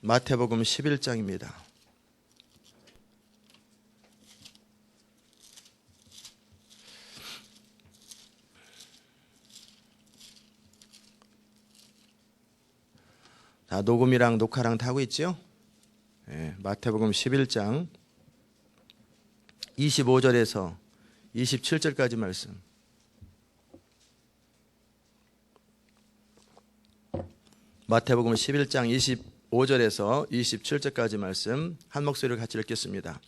마태복음 11장입니다. 다 녹음이랑 녹화랑 다 하고 있죠? 네, 마태복음 11장 25절에서 27절까지 말씀. 마태복음 11장 25절에서 27절까지 말씀 한 목소리로 같이 읽겠습니다.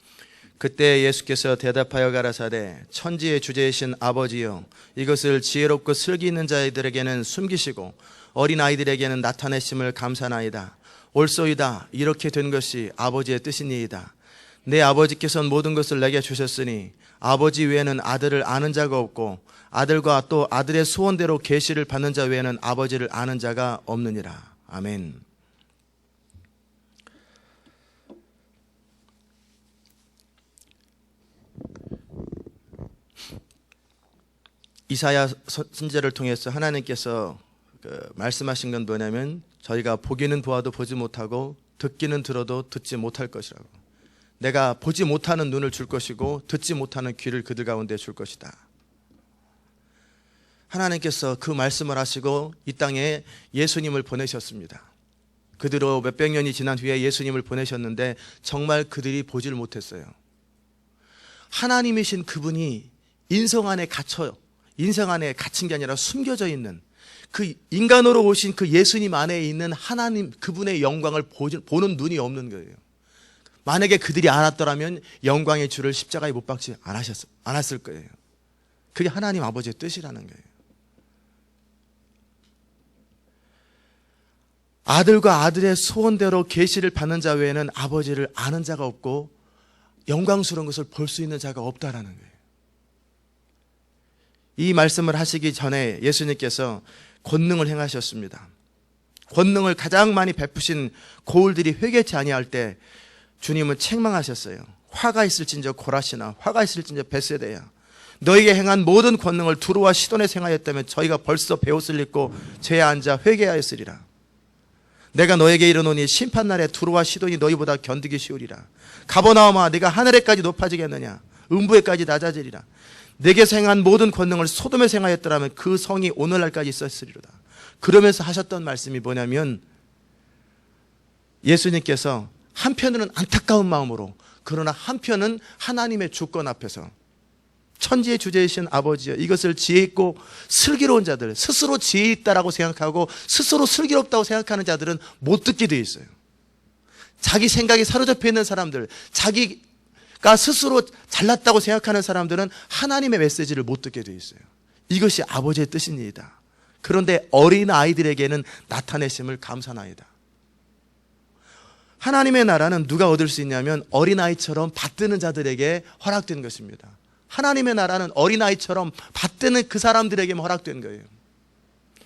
그때 예수께서 대답하여 가라사대 천지의 주제이신 아버지여, 이것을 지혜롭고 슬기 있는 자들에게는 숨기시고 어린아이들에게는 나타내심을 감사나이다. 옳소이다. 이렇게 된 것이 아버지의 뜻이니이다. 내 아버지께서는 모든 것을 내게 주셨으니 아버지 외에는 아들을 아는 자가 없고 아들과 또 아들의 소원대로 계시를 받는 자 외에는 아버지를 아는 자가 없느니라. 아멘. 이사야 선지자를 통해서 하나님께서 말씀하신 건 뭐냐면, 저희가 보기는 보아도 보지 못하고 듣기는 들어도 듣지 못할 것이라고. 내가 보지 못하는 눈을 줄 것이고 듣지 못하는 귀를 그들 가운데 줄 것이다. 하나님께서 그 말씀을 하시고 이 땅에 예수님을 보내셨습니다. 그대로 몇백 년이 지난 후에 예수님을 보내셨는데 정말 그들이 보질 못했어요. 하나님이신 그분이 인성 안에 갇힌 게 아니라 숨겨져 있는, 그 인간으로 오신 그 예수님 안에 있는 하나님, 그분의 영광을 보는 눈이 없는 거예요. 만약에 그들이 알았더라면 영광의 주를 십자가에 못 박지 않았을 거예요. 그게 하나님 아버지의 뜻이라는 거예요. 아들과 아들의 소원대로 계시를 받는 자 외에는 아버지를 아는 자가 없고 영광스러운 것을 볼 수 있는 자가 없다라는 거예요. 이 말씀을 하시기 전에 예수님께서 권능을 행하셨습니다. 권능을 가장 많이 베푸신 고울들이 회개치 아니할 때 주님은 책망하셨어요. 화가 있을진저 고라시나, 화가 있을진저 베세다야, 너희에게 행한 모든 권능을 두루와 시돈에서 행하였다면 저희가 벌써 베옷을 입고 죄에 앉아 회개하였으리라. 내가 너에게 이르노니 심판날에 두루와 시돈이 너희보다 견디기 쉬우리라. 가버나움아, 네가 하늘에까지 높아지겠느냐? 음부에까지 낮아지리라. 내게서 행한 모든 권능을 소돔에서 행하였더라면 그 성이 오늘날까지 있었으리로다. 그러면서 하셨던 말씀이 뭐냐면, 예수님께서 한편으로는 안타까운 마음으로, 그러나 한편은 하나님의 주권 앞에서 천지의 주제이신 아버지여, 이것을 지혜 있고 슬기로운 자들, 스스로 지혜 있다라고 생각하고 스스로 슬기롭다고 생각하는 자들은 못 듣게 되어 있어요. 자기 생각에 사로잡혀 있는 사람들, 자기가 스스로 잘났다고 생각하는 사람들은 하나님의 메시지를 못 듣게 되어 있어요. 이것이 아버지의 뜻입니다. 그런데 어린 아이들에게는 나타내심을 감사나이다. 하나님의 나라는 누가 얻을 수 있냐면 어린아이처럼 받드는 자들에게 허락된 것입니다. 하나님의 나라는 어린아이처럼 받드는 그 사람들에게만 허락된 거예요.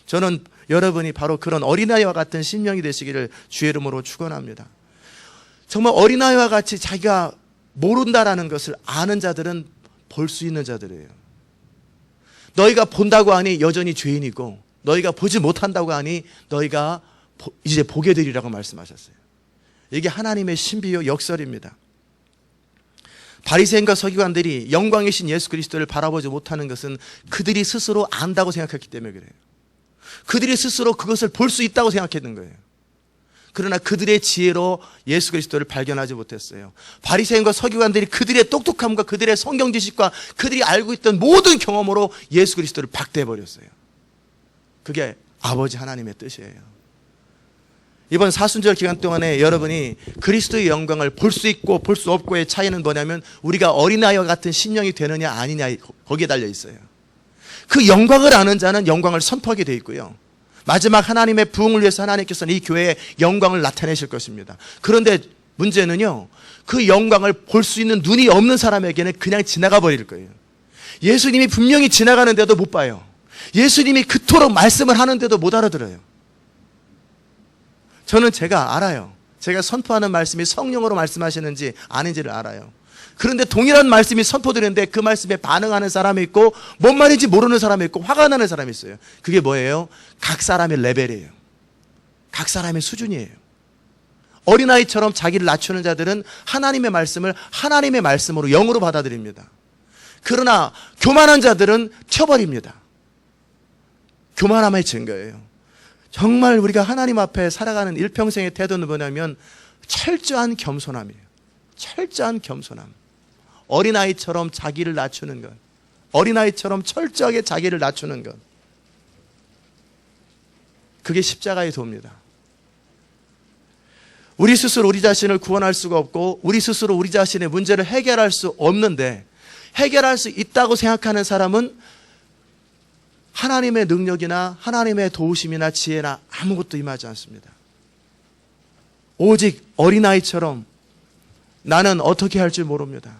저는 여러분이 바로 그런 어린아이와 같은 심령이 되시기를 주의 이름으로 축원합니다. 정말 어린아이와 같이 자기가 모른다라는 것을 아는 자들은 볼 수 있는 자들이에요. 너희가 본다고 하니 여전히 죄인이고, 너희가 보지 못한다고 하니 너희가 이제 보게 되리라고 말씀하셨어요. 이게 하나님의 신비요 역설입니다. 바리새인과 서기관들이 영광이신 예수 그리스도를 바라보지 못하는 것은 그들이 스스로 안다고 생각했기 때문에 그래요. 그들이 스스로 그것을 볼 수 있다고 생각했는 거예요. 그러나 그들의 지혜로 예수 그리스도를 발견하지 못했어요. 바리새인과 서기관들이 그들의 똑똑함과 그들의 성경 지식과 그들이 알고 있던 모든 경험으로 예수 그리스도를 박대해버렸어요. 그게 아버지 하나님의 뜻이에요. 이번 사순절 기간 동안에 여러분이 그리스도의 영광을 볼 수 있고 볼 수 없고의 차이는 뭐냐면, 우리가 어린아이와 같은 심령이 되느냐 아니냐, 거기에 달려 있어요. 그 영광을 아는 자는 영광을 선포하게 돼 있고요, 마지막 하나님의 부흥을 위해서 하나님께서는 이 교회에 영광을 나타내실 것입니다. 그런데 문제는요, 그 영광을 볼 수 있는 눈이 없는 사람에게는 그냥 지나가 버릴 거예요. 예수님이 분명히 지나가는데도 못 봐요. 예수님이 그토록 말씀을 하는데도 못 알아들어요. 저는 제가 알아요. 제가 선포하는 말씀이 성령으로 말씀하시는지 아닌지를 알아요. 그런데 동일한 말씀이 선포되는데 그 말씀에 반응하는 사람이 있고 뭔 말인지 모르는 사람이 있고 화가 나는 사람이 있어요. 그게 뭐예요? 각 사람의 레벨이에요. 각 사람의 수준이에요. 어린아이처럼 자기를 낮추는 자들은 하나님의 말씀을 하나님의 말씀으로 영으로 받아들입니다. 그러나 교만한 자들은 튀어버립니다. 교만함의 증거예요. 정말 우리가 하나님 앞에 살아가는 일평생의 태도는 뭐냐면 철저한 겸손함이에요. 철저한 겸손함. 어린아이처럼 자기를 낮추는 것. 어린아이처럼 철저하게 자기를 낮추는 것. 그게 십자가의 도입니다. 우리 스스로 우리 자신을 구원할 수가 없고 우리 스스로 우리 자신의 문제를 해결할 수 없는데 해결할 수 있다고 생각하는 사람은 하나님의 능력이나 하나님의 도우심이나 지혜나 아무것도 임하지 않습니다. 오직 어린아이처럼 나는 어떻게 할 줄 모릅니다.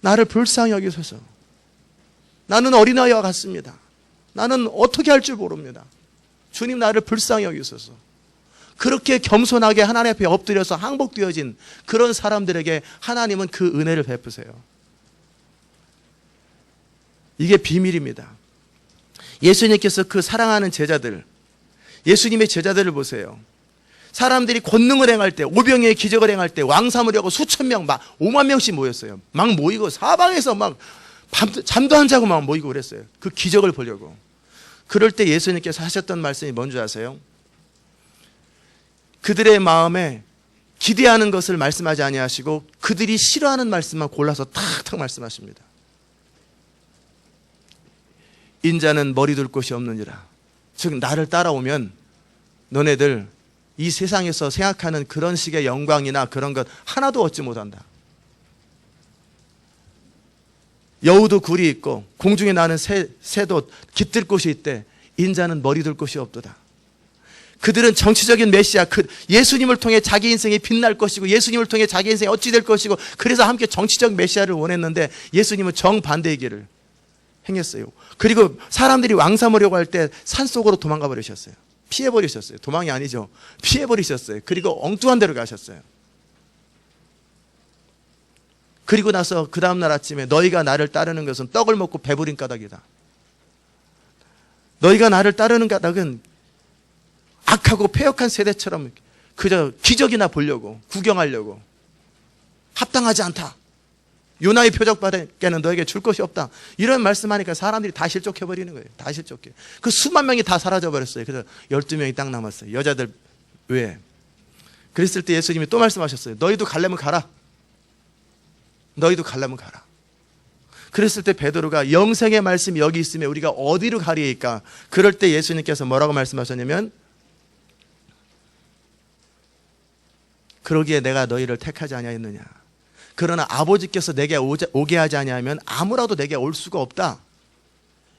나를 불쌍히 여기소서. 나는 어린아이와 같습니다. 나는 어떻게 할 줄 모릅니다. 주님 나를 불쌍히 여기소서. 그렇게 겸손하게 하나님 앞에 엎드려서 항복되어진 그런 사람들에게 하나님은 그 은혜를 베푸세요. 이게 비밀입니다. 예수님께서 그 사랑하는 제자들, 예수님의 제자들을 보세요. 사람들이 권능을 행할 때, 오병이의 기적을 행할 때 왕삼을 하고 수천 명, 막 5만 명씩 모였어요. 막 모이고 사방에서 막 잠도 안 자고 막 모이고 그랬어요. 그 기적을 보려고. 그럴 때 예수님께서 하셨던 말씀이 뭔지 아세요? 그들의 마음에 기대하는 것을 말씀하지 아니하시고 그들이 싫어하는 말씀만 골라서 탁탁 말씀하십니다. 인자는 머리 둘 곳이 없느니라. 즉 나를 따라오면 너네들 이 세상에서 생각하는 그런 식의 영광이나 그런 것 하나도 얻지 못한다. 여우도 굴이 있고 공중에 나는 새도 깃들 곳이 있대. 인자는 머리 둘 곳이 없도다. 그들은 정치적인 메시아, 예수님을 통해 자기 인생이 빛날 것이고 예수님을 통해 자기 인생이 어찌 될 것이고 그래서 함께 정치적 메시아를 원했는데 예수님은 정반대의 길을 행했어요. 그리고 사람들이 왕 삼으려고 할 때 산속으로 도망가 버리셨어요. 피해버리셨어요. 도망이 아니죠. 피해버리셨어요. 그리고 엉뚱한 데로 가셨어요. 그리고 나서 그 다음날 아침에 너희가 나를 따르는 것은 떡을 먹고 배부린 까닭이다. 너희가 나를 따르는 까닭은 악하고 패역한 세대처럼 그저 기적이나 보려고 구경하려고 합당하지 않다. 요나의 표적밖에는 너에게 줄 것이 없다. 이런 말씀하니까 사람들이 다 실족해버리는 거예요. 다 실족해. 그 수만 명이 다 사라져버렸어요. 그래서 12명이 딱 남았어요. 여자들 외에. 그랬을 때 예수님이 또 말씀하셨어요. 너희도 가려면 가라. 너희도 가려면 가라. 그랬을 때 베드로가 영생의 말씀이 여기 있으면 우리가 어디로 가리이까? 그럴 때 예수님께서 뭐라고 말씀하셨냐면 그러기에 내가 너희를 택하지 아니하였느냐. 그러나 아버지께서 내게 오게 하지 아니하면 아무라도 내게 올 수가 없다.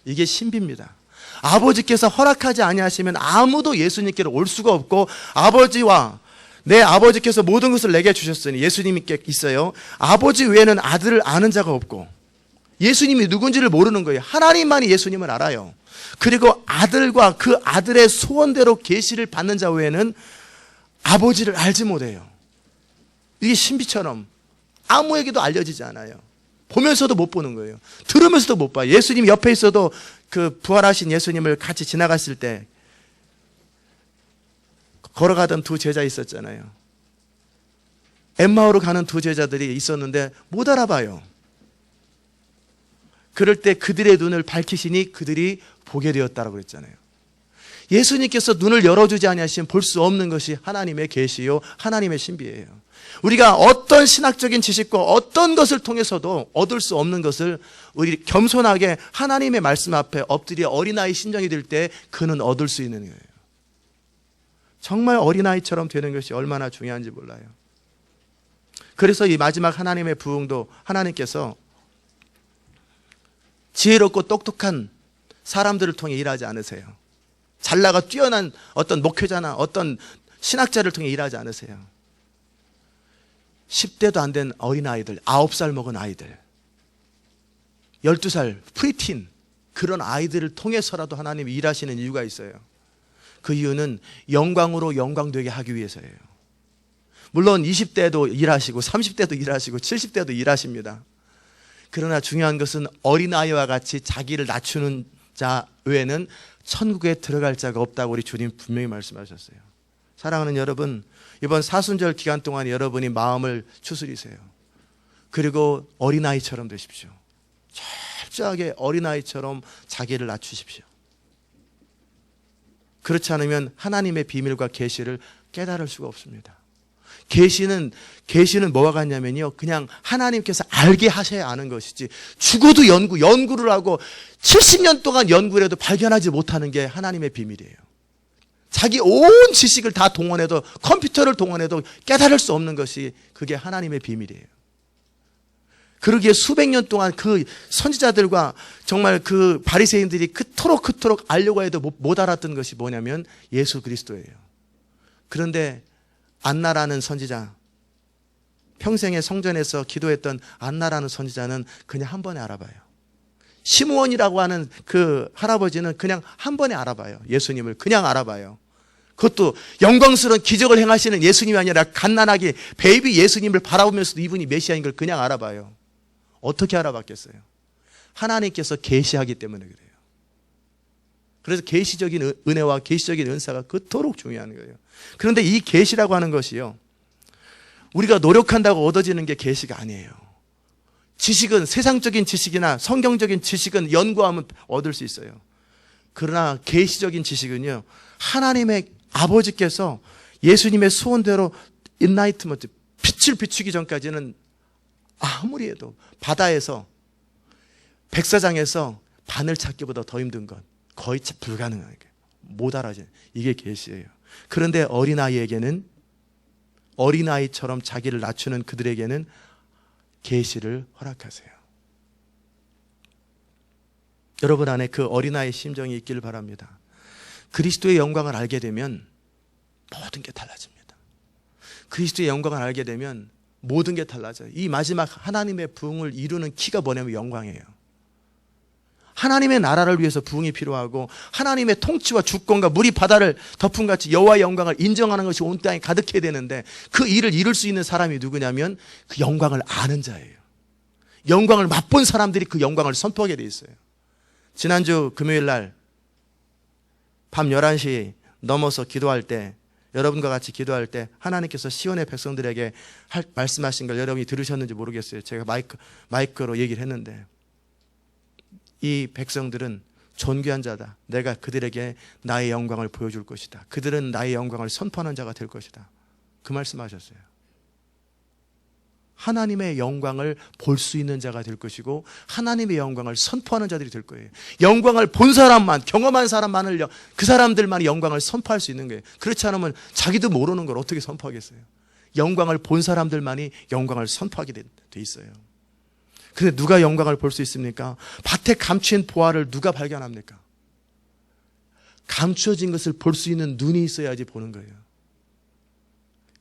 이게 신비입니다. 아버지께서 허락하지 아니하시면 아무도 예수님께로 올 수가 없고 아버지와 내 아버지께서 모든 것을 내게 주셨으니 예수님께 있어요. 아버지 외에는 아들을 아는 자가 없고 예수님이 누군지를 모르는 거예요. 하나님만이 예수님을 알아요. 그리고 아들과 그 아들의 소원대로 계시를 받는 자 외에는 아버지를 알지 못해요. 이게 신비처럼 아무에게도 알려지지 않아요. 보면서도 못 보는 거예요. 들으면서도 못 봐요. 예수님 옆에 있어도 그 부활하신 예수님을 같이 지나갔을 때 걸어가던 두 제자 있었잖아요. 엠마오로 가는 두 제자들이 있었는데 못 알아봐요. 그럴 때 그들의 눈을 밝히시니 그들이 보게 되었다라고 그랬잖아요. 예수님께서 눈을 열어주지 아니하시면 볼 수 없는 것이 하나님의 계시요 하나님의 신비예요. 우리가 어떤 신학적인 지식과 어떤 것을 통해서도 얻을 수 없는 것을 우리 겸손하게 하나님의 말씀 앞에 엎드려 어린아이 심정이 들 때 그는 얻을 수 있는 거예요. 정말 어린아이처럼 되는 것이 얼마나 중요한지 몰라요. 그래서 이 마지막 하나님의 부흥도 하나님께서 지혜롭고 똑똑한 사람들을 통해 일하지 않으세요. 잘나가 뛰어난 어떤 목회자나 어떤 신학자를 통해 일하지 않으세요. 10대도 안 된 어린아이들, 9살 먹은 아이들, 12살 프리틴 그런 아이들을 통해서라도 하나님이 일하시는 이유가 있어요. 그 이유는 영광으로 영광되게 하기 위해서예요. 물론 20대도 일하시고 30대도 일하시고 70대도 일하십니다. 그러나 중요한 것은 어린아이와 같이 자기를 낮추는 자 외에는 천국에 들어갈 자가 없다고 우리 주님 분명히 말씀하셨어요. 사랑하는 여러분, 이번 사순절 기간 동안 여러분이 마음을 추스리세요. 그리고 어린아이처럼 되십시오. 철저하게 어린아이처럼 자기를 낮추십시오. 그렇지 않으면 하나님의 비밀과 계시를 깨달을 수가 없습니다. 계시는 뭐와 같냐면요, 그냥 하나님께서 알게 하셔야 아는 것이지, 죽어도 연구를 하고 70년 동안 연구를 해도 발견하지 못하는 게 하나님의 비밀이에요. 자기 온 지식을 다 동원해도, 컴퓨터를 동원해도 깨달을 수 없는 것이 그게 하나님의 비밀이에요. 그러기에 수백 년 동안 그 선지자들과 정말 그 바리새인들이 그토록 알려고 해도 못 알았던 것이 뭐냐면 예수 그리스도예요. 그런데 안나라는 선지자, 평생에 성전에서 기도했던 안나라는 선지자는 그냥 한 번에 알아봐요. 시므온이라고 하는 그 할아버지는 그냥 한 번에 알아봐요. 예수님을 그냥 알아봐요. 그것도 영광스러운 기적을 행하시는 예수님이 아니라 갓난아기 베이비 예수님을 바라보면서도 이분이 메시아인 걸 그냥 알아봐요. 어떻게 알아봤겠어요? 하나님께서 계시하기 때문에 그래요. 그래서 계시적인 은혜와 계시적인 은사가 그토록 중요한 거예요. 그런데 이 계시라고 하는 것이요, 우리가 노력한다고 얻어지는 게 계시가 아니에요. 지식은, 세상적인 지식이나 성경적인 지식은 연구하면 얻을 수 있어요. 그러나 계시적인 지식은요, 하나님의 아버지께서 예수님의 소원대로 인라이트먼트, 빛을 비추기 전까지는 아무리 해도 바다에서, 백사장에서 바늘 찾기보다 더 힘든 건 거의 불가능한 거예요. 못 알아지는, 이게 계시예요. 그런데 어린아이처럼 자기를 낮추는 그들에게는 계시를 허락하세요. 여러분 안에 그 어린아이의 심정이 있기를 바랍니다. 그리스도의 영광을 알게 되면 모든 게 달라집니다. 그리스도의 영광을 알게 되면 모든 게 달라져요. 이 마지막 하나님의 부흥을 이루는 키가 뭐냐면 영광이에요. 하나님의 나라를 위해서 부흥이 필요하고, 하나님의 통치와 주권과 물이 바다를 덮음같이 여호와의 영광을 인정하는 것이 온 땅에 가득해야 되는데, 그 일을 이룰 수 있는 사람이 누구냐면 그 영광을 아는 자예요. 영광을 맛본 사람들이 그 영광을 선포하게 돼 있어요. 지난주 금요일 날 밤 11시 넘어서 기도할 때, 여러분과 같이 기도할 때 하나님께서 시온의 백성들에게 말씀하신 걸 여러분이 들으셨는지 모르겠어요. 제가 마이크로 얘기를 했는데, 이 백성들은 존귀한 자다. 내가 그들에게 나의 영광을 보여줄 것이다. 그들은 나의 영광을 선포하는 자가 될 것이다. 그 말씀하셨어요. 하나님의 영광을 볼 수 있는 자가 될 것이고, 하나님의 영광을 선포하는 자들이 될 거예요. 영광을 본 사람만, 경험한 사람만을, 그 사람들만이 영광을 선포할 수 있는 거예요. 그렇지 않으면 자기도 모르는 걸 어떻게 선포하겠어요? 영광을 본 사람들만이 영광을 선포하게 돼 있어요. 근데 누가 영광을 볼 수 있습니까? 밭에 감추인 보화를 누가 발견합니까? 감추어진 것을 볼 수 있는 눈이 있어야지 보는 거예요.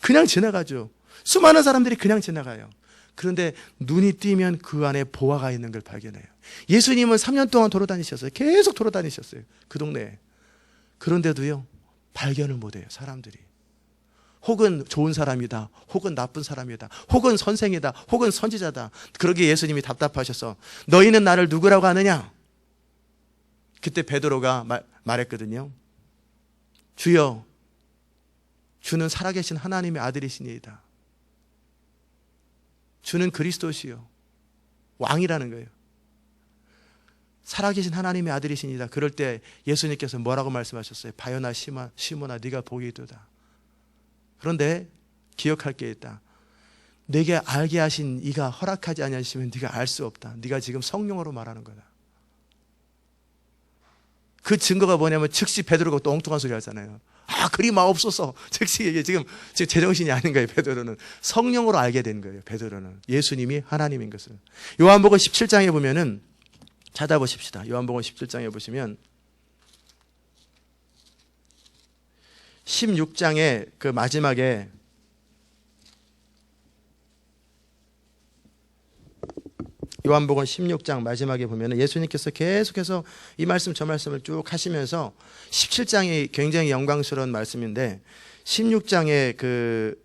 그냥 지나가죠. 수많은 사람들이 그냥 지나가요. 그런데 눈이 띄면 그 안에 보화가 있는 걸 발견해요. 예수님은 3년 동안 돌아다니셨어요. 계속 돌아다니셨어요. 그 동네에. 그런데도요, 발견을 못해요, 사람들이. 혹은 좋은 사람이다, 혹은 나쁜 사람이다, 혹은 선생이다, 혹은 선지자다. 그러기에 예수님이 답답하셔서 너희는 나를 누구라고 하느냐? 그때 베드로가 말했거든요. 주여, 주는 살아계신 하나님의 아들이시니이다. 주는 그리스도시요, 왕이라는 거예요. 살아계신 하나님의 아들이시니이다. 그럴 때 예수님께서 뭐라고 말씀하셨어요? 바요나 시몬아, 네가 복이 있도다. 그런데 기억할 게 있다. 내게 알게 하신 이가 허락하지 아니하시면 네가 알 수 없다. 네가 지금 성령으로 말하는 거다. 그 증거가 뭐냐면 즉시 베드로가 또 엉뚱한 소리 하잖아요. 그리 마옵소서. 즉시 이게 지금 제정신이 아닌 거예요. 베드로는 성령으로 알게 된 거예요. 베드로는 예수님이 하나님인 것을. 요한복음 17장에 보면은, 찾아보십시다. 요한복음 17장에 보시면 16장의 그 마지막에 요한복음 16장 마지막에 보면 예수님께서 계속해서 이 말씀 저 말씀을 쭉 하시면서 17장이 굉장히 영광스러운 말씀인데 16장의 그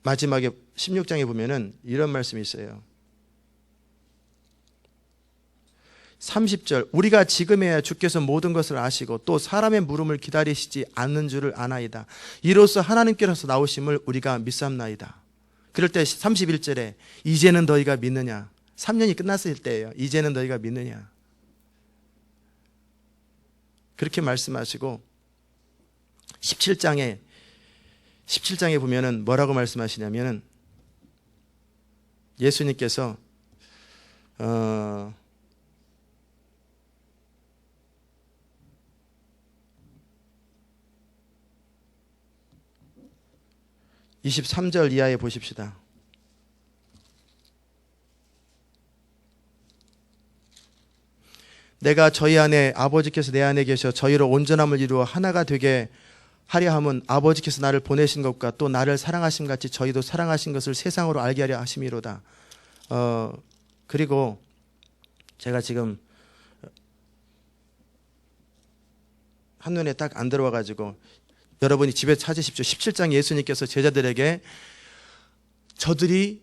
마지막에 16장에 보면은 이런 말씀이 있어요. 30절 우리가 지금에야 주께서 모든 것을 아시고 또 사람의 물음을 기다리시지 않는 줄을 아나이다. 이로써 하나님께로서 나오심을 우리가 믿삼나이다. 그럴 때 31절에 이제는 너희가 믿느냐. 3년이 끝났을 때예요. 이제는 너희가 믿느냐. 그렇게 말씀하시고 17장에 보면은 뭐라고 말씀하시냐면은 예수님께서 23절 이하에 보십시다. 내가 저희 안에 아버지께서 내 안에 계셔 저희로 온전함을 이루어 하나가 되게 하려 함은 아버지께서 나를 보내신 것과 또 나를 사랑하심 같이 저희도 사랑하신 것을 세상으로 알게 하려 하심이로다. 그리고 제가 지금 한눈에 딱 안 들어와가지고 여러분이 집에 찾으십시오. 17장 예수님께서 제자들에게 저들이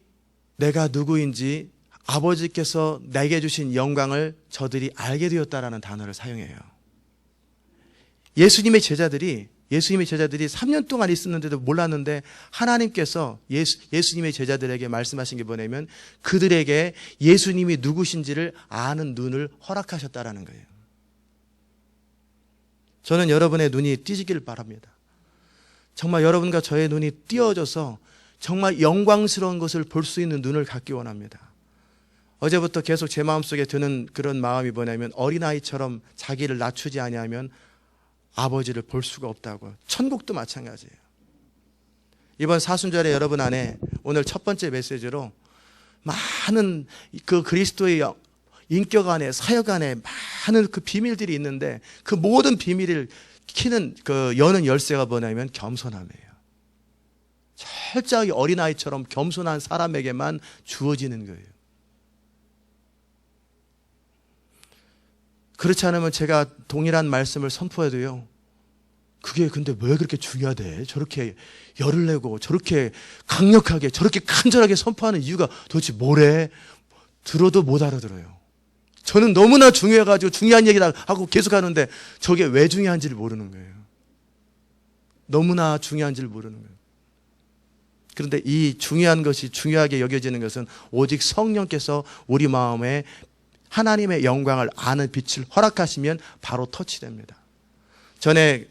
내가 누구인지 아버지께서 내게 주신 영광을 저들이 알게 되었다라는 단어를 사용해요. 예수님의 제자들이 3년 동안 있었는데도 몰랐는데 하나님께서 예수님의 제자들에게 말씀하신 게 뭐냐면 그들에게 예수님이 누구신지를 아는 눈을 허락하셨다라는 거예요. 저는 여러분의 눈이 띄지길 바랍니다. 정말 여러분과 저의 눈이 띄어져서 정말 영광스러운 것을 볼 수 있는 눈을 갖기 원합니다. 어제부터 계속 제 마음속에 드는 그런 마음이 뭐냐면 어린아이처럼 자기를 낮추지 아니하면 아버지를 볼 수가 없다고. 천국도 마찬가지예요. 이번 사순절에 여러분 안에 오늘 첫 번째 메시지로 많은 그 그리스도의 인격 안에 사역 안에 많은 그 비밀들이 있는데 그 모든 비밀을 키는 그 여는 열쇠가 뭐냐면 겸손함이에요. 철저하게 어린아이처럼 겸손한 사람에게만 주어지는 거예요. 그렇지 않으면 제가 동일한 말씀을 선포해도요. 그게 근데 왜 그렇게 중요하대? 저렇게 열을 내고 저렇게 강력하게 저렇게 간절하게 선포하는 이유가 도대체 뭐래? 들어도 못 알아들어요. 저는 너무나 중요해가지고 중요한 얘기를 하고 계속 하는데 저게 왜 중요한지를 모르는 거예요. 너무나 중요한지를 모르는 거예요. 그런데 이 중요한 것이 중요하게 여겨지는 것은 오직 성령께서 우리 마음에 하나님의 영광을 아는 빛을 허락하시면 바로 터치됩니다. 전에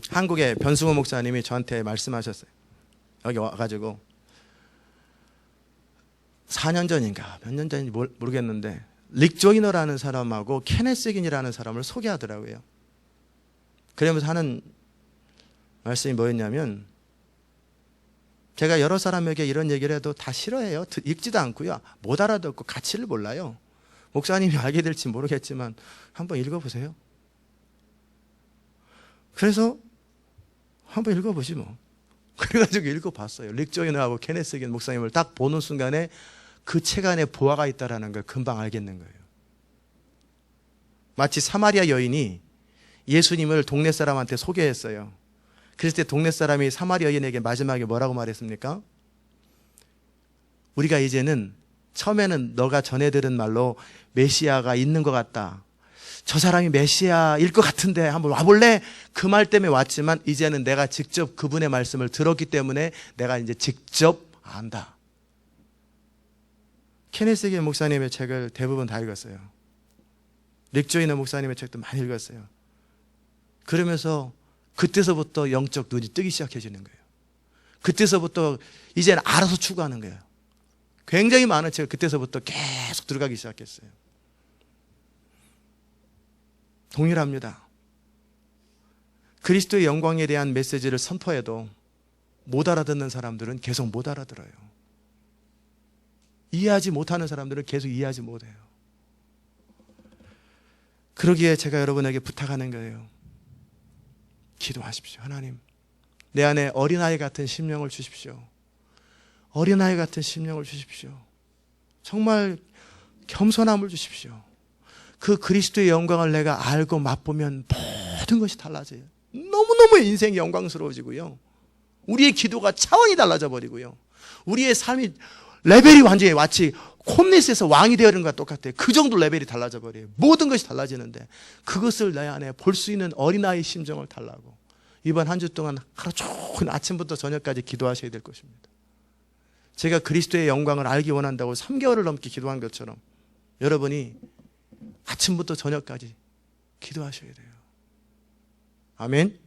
한국의 변승호 목사님이 저한테 말씀하셨어요. 여기 와가지고 4년 전인가 몇 년 전인지 모르겠는데 릭 조이너라는 사람하고 케네스 긴이라는 사람을 소개하더라고요. 그러면서 하는 말씀이 뭐였냐면 제가 여러 사람에게 이런 얘기를 해도 다 싫어해요. 읽지도 않고요. 못 알아듣고 가치를 몰라요. 목사님이 알게 될지 모르겠지만 한번 읽어보세요. 그래서 한번 읽어보지 뭐. 그래가지고 읽어봤어요. 릭 조이너하고 케네스 긴 목사님을 딱 보는 순간에 그 책 안에 보화가 있다는 걸 금방 알겠는 거예요. 마치 사마리아 여인이 예수님을 동네 사람한테 소개했어요. 그랬을 때 동네 사람이 사마리아 여인에게 마지막에 뭐라고 말했습니까? 우리가 이제는 처음에는 너가 전해 들은 말로 메시아가 있는 것 같다. 저 사람이 메시아일 것 같은데 한번 와볼래? 그 말 때문에 왔지만 이제는 내가 직접 그분의 말씀을 들었기 때문에 내가 이제 직접 안다. 케네스 긴 목사님의 책을 대부분 다 읽었어요. 릭 조이너 목사님의 책도 많이 읽었어요. 그러면서 그때서부터 영적 눈이 뜨기 시작해지는 거예요. 그때서부터 이제는 알아서 추구하는 거예요. 굉장히 많은 책을 그때서부터 계속 들어가기 시작했어요. 동일합니다. 그리스도의 영광에 대한 메시지를 선포해도 못 알아듣는 사람들은 계속 못 알아들어요. 이해하지 못하는 사람들은 계속 이해하지 못해요. 그러기에 제가 여러분에게 부탁하는 거예요. 기도하십시오. 하나님, 내 안에 어린아이 같은 심령을 주십시오. 어린아이 같은 심령을 주십시오. 정말 겸손함을 주십시오. 그 그리스도의 영광을 내가 알고 맛보면 모든 것이 달라져요. 너무너무 인생이 영광스러워지고요. 우리의 기도가 차원이 달라져 버리고요. 우리의 삶이 레벨이 완전히 마치 홈리스에서 왕이 되어는 것과 똑같아요. 그 정도 레벨이 달라져 버려요. 모든 것이 달라지는데 그것을 내 안에 볼 수 있는 어린아이의 심정을 달라고 이번 한 주 동안 하루 종일 아침부터 저녁까지 기도하셔야 될 것입니다. 제가 그리스도의 영광을 알기 원한다고 3개월을 넘게 기도한 것처럼 여러분이 아침부터 저녁까지 기도하셔야 돼요. 아멘.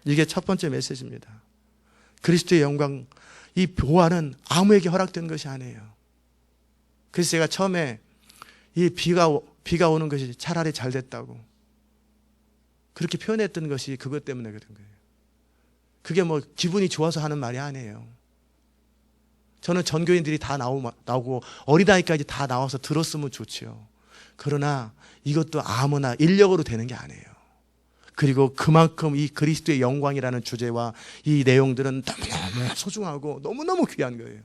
이게 첫 번째 메시지입니다. 그리스도의 영광, 이 보화는 아무에게 허락된 것이 아니에요. 그래서 제가 처음에 이 비가 오는 것이 차라리 잘 됐다고 그렇게 표현했던 것이 그것 때문에 그런 거예요. 그게 뭐 기분이 좋아서 하는 말이 아니에요. 저는 전교인들이 다 나오고 어린아이까지 다 나와서 들었으면 좋지요. 그러나 이것도 아무나 인력으로 되는 게 아니에요. 그리고 그만큼 이 그리스도의 영광이라는 주제와 이 내용들은 너무너무 소중하고 너무너무 귀한 거예요.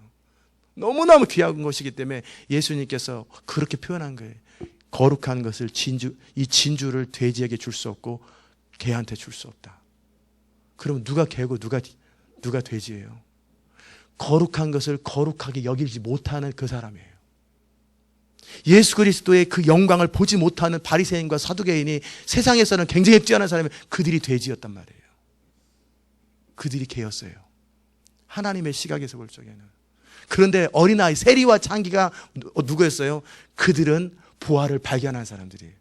너무너무 귀한 것이기 때문에 예수님께서 그렇게 표현한 거예요. 거룩한 것을 이 진주를 돼지에게 줄 수 없고 개한테 줄 수 없다. 그럼 누가 개고 누가 돼지예요? 거룩한 것을 거룩하게 여기지 못하는 그 사람이에요. 예수 그리스도의 그 영광을 보지 못하는 바리새인과 사두개인이 세상에서는 굉장히 뛰어난 사람이 그들이 돼지였단 말이에요. 그들이 개였어요. 하나님의 시각에서 볼 적에는. 그런데 어린아이 세리와 창기가 누구였어요? 그들은 보화를 발견한 사람들이에요.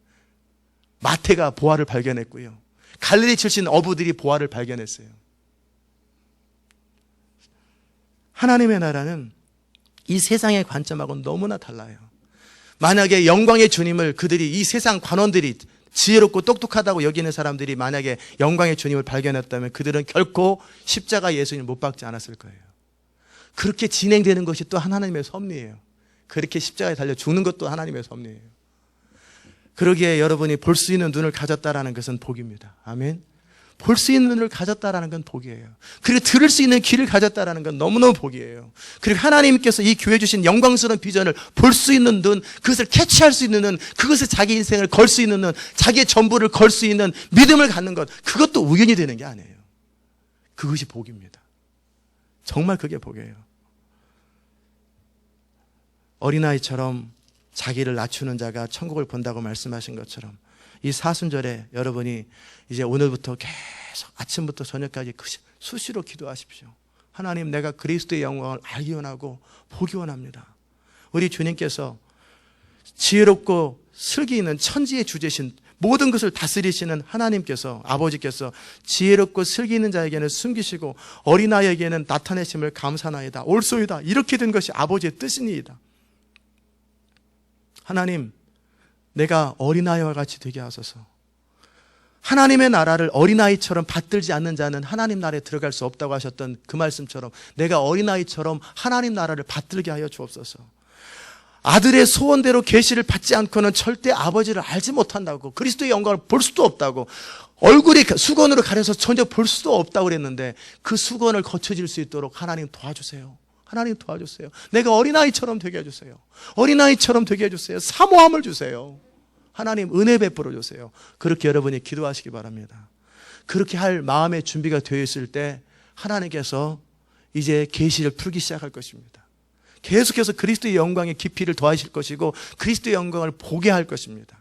마태가 보화를 발견했고요. 갈릴리 출신 어부들이 보화를 발견했어요. 하나님의 나라는 이 세상의 관점하고는 너무나 달라요. 만약에 영광의 주님을 그들이 이 세상 관원들이 지혜롭고 똑똑하다고 여기는 사람들이 만약에 영광의 주님을 발견했다면 그들은 결코 십자가 예수님을 못 박지 않았을 거예요. 그렇게 진행되는 것이 또 하나님의 섭리예요. 그렇게 십자가에 달려 죽는 것도 하나님의 섭리예요. 그러기에 여러분이 볼 수 있는 눈을 가졌다라는 것은 복입니다. 아멘. 볼 수 있는 눈을 가졌다라는 건 복이에요. 그리고 들을 수 있는 귀를 가졌다라는 건 너무너무 복이에요. 그리고 하나님께서 이 교회 주신 영광스러운 비전을 볼 수 있는 눈, 그것을 캐치할 수 있는 눈, 그것을 자기 인생을 걸 수 있는 눈, 자기의 전부를 걸 수 있는 믿음을 갖는 것, 그것도 우연이 되는 게 아니에요. 그것이 복입니다. 정말 그게 복이에요. 어린아이처럼 자기를 낮추는 자가 천국을 본다고 말씀하신 것처럼 이 사순절에 여러분이 이제 오늘부터 계속 아침부터 저녁까지 수시로 기도하십시오. 하나님, 내가 그리스도의 영광을 알기 원하고 보기 원합니다. 우리 주님께서 지혜롭고 슬기 있는 천지의 주제신 모든 것을 다스리시는 하나님께서, 아버지께서 지혜롭고 슬기 있는 자에게는 숨기시고 어린아이에게는 나타내심을 감사나이다. 옳소이다. 이렇게 된 것이 아버지의 뜻이니이다. 하나님, 내가 어린아이와 같이 되게 하소서. 하나님의 나라를 어린아이처럼 받들지 않는 자는 하나님 나라에 들어갈 수 없다고 하셨던 그 말씀처럼 내가 어린아이처럼 하나님 나라를 받들게 하여 주옵소서. 아들의 소원대로 계시를 받지 않고는 절대 아버지를 알지 못한다고, 그리스도의 영광을 볼 수도 없다고, 얼굴이 수건으로 가려서 전혀 볼 수도 없다고 그랬는데 그 수건을 거쳐질 수 있도록 하나님 도와주세요. 하나님 도와주세요. 내가 어린아이처럼 되게 해주세요. 어린아이처럼 되게 해주세요. 사모함을 주세요. 하나님 은혜 베풀어 주세요. 그렇게 여러분이 기도하시기 바랍니다. 그렇게 할 마음의 준비가 되어 있을 때 하나님께서 이제 계시를 풀기 시작할 것입니다. 계속해서 그리스도의 영광의 깊이를 더하실 것이고 그리스도의 영광을 보게 할 것입니다.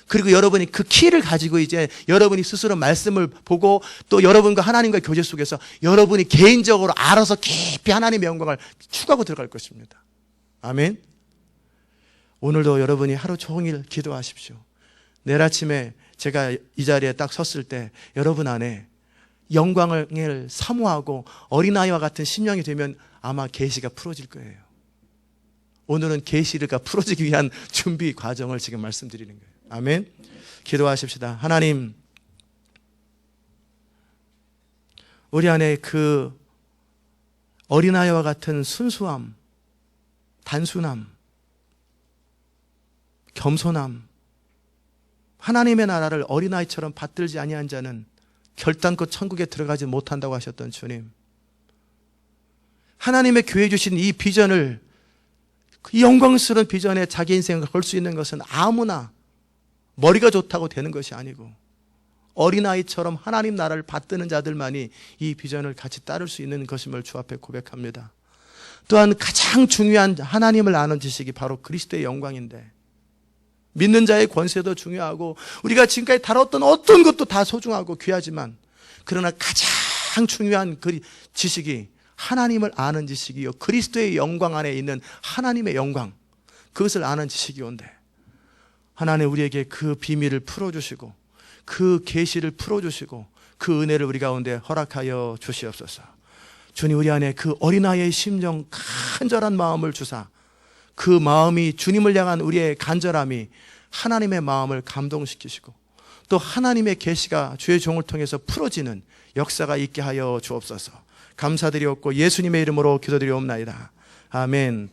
그리고 여러분이 그 키를 가지고 이제 여러분이 스스로 말씀을 보고 또 여러분과 하나님과의 교제 속에서 여러분이 개인적으로 알아서 깊이 하나님의 영광을 추구하고 들어갈 것입니다. 아멘. 오늘도 여러분이 하루 종일 기도하십시오. 내일 아침에 제가 이 자리에 딱 섰을 때 여러분 안에 영광을 사모하고 어린아이와 같은 심령이 되면 아마 계시가 풀어질 거예요. 오늘은 계시가 풀어지기 위한 준비 과정을 지금 말씀드리는 거예요. 아멘. 기도하십시다. 하나님, 우리 안에 그 어린아이와 같은 순수함, 단순함, 겸손함, 하나님의 나라를 어린아이처럼 받들지 아니한 자는 결단코 천국에 들어가지 못한다고 하셨던 주님, 하나님의 교회 주신 이 비전을, 이 영광스러운 비전에 자기 인생을 걸 수 있는 것은 아무나 머리가 좋다고 되는 것이 아니고 어린아이처럼 하나님 나라를 받드는 자들만이 이 비전을 같이 따를 수 있는 것임을 주 앞에 고백합니다. 또한 가장 중요한 하나님을 아는 지식이 바로 그리스도의 영광인데, 믿는 자의 권세도 중요하고 우리가 지금까지 다뤘던 어떤 것도 다 소중하고 귀하지만, 그러나 가장 중요한 그 지식이 하나님을 아는 지식이요, 그리스도의 영광 안에 있는 하나님의 영광, 그것을 아는 지식이온데, 하나님 우리에게 그 비밀을 풀어주시고 그 계시를 풀어주시고 그 은혜를 우리 가운데 허락하여 주시옵소서. 주님, 우리 안에 그 어린아이의 심령, 간절한 마음을 주사 그 마음이, 주님을 향한 우리의 간절함이 하나님의 마음을 감동시키시고 또 하나님의 계시가 주의 종을 통해서 풀어지는 역사가 있게 하여 주옵소서. 감사드리옵고 예수님의 이름으로 기도드리옵나이다. 아멘.